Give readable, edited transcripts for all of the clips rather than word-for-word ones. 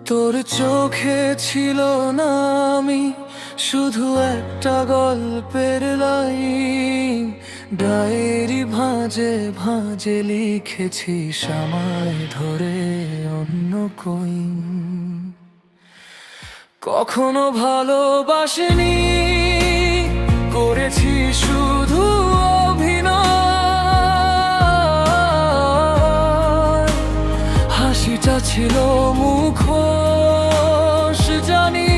তোর চোখে ছিল না আমি শুধু একটা গল্পের লাইন, ডায়েরি ভাঁজে ভাঁজে লিখেছি সময় ধরে অন্য কই। কখনো ভালোবাসিনি, করেছি শুধু অভিনয়। হাসিটা ছিল মুখোশ জানি,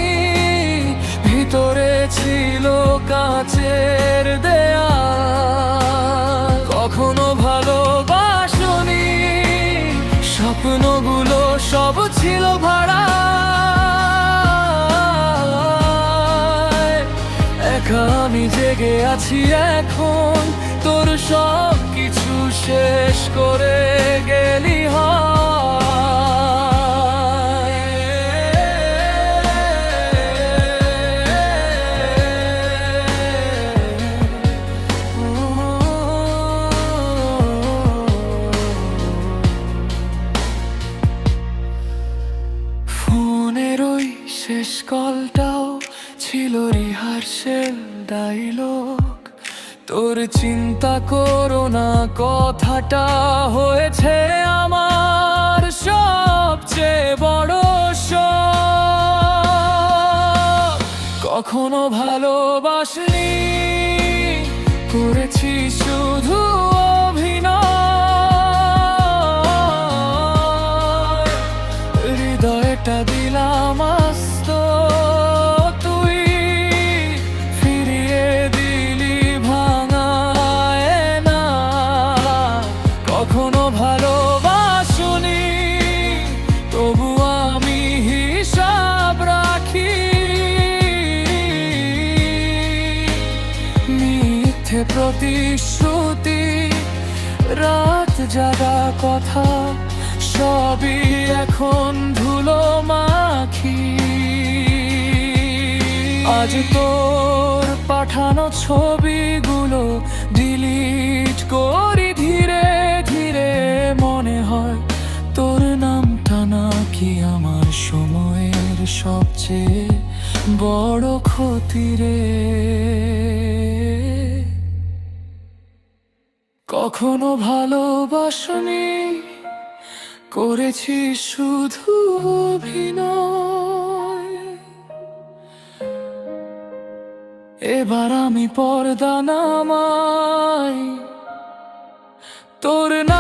ভিতরে ছিল কাচের দেয়াল। কখনো ভালোবাসনি, স্বপ্নগুলো সব ছিল ভাড়া। একা আমি জেগে আছি এখন, তোর সব কিছু শেষ করে গেলি ফোনের ওই শেষ কলটাও ছিল রিহার্সেল ডায়লগ। তোর চিন্তা করো না কথাটা হয়েছে আমার সবচেয়ে বড় শখ। কখনো ভালোবাসনি, করেছি শুধু অভিনয়। হৃদয়টা দিলাম আস্ত, তুই ফিরিয়ে দিলি ভাঙায় না। কখনো ভালোবাসনি, তবু আমি হিসাব রাখি। মিথ্যে প্রতিশ্রুতি, রাত জাগা কথা, সবই এখন ধুলো মাখি। আজ তোর পাঠানো ছবিগুলো ডিলিট করি ধীরে ধীরে। মনে হয় তোর নামটা নাকি আমার সময়ের সবচেয়ে বড় ক্ষতি রে। কখনো ভালোবাসনি, করেছি শুধু অভিনয়। এবার আমি পর্দা নামাই, তোর না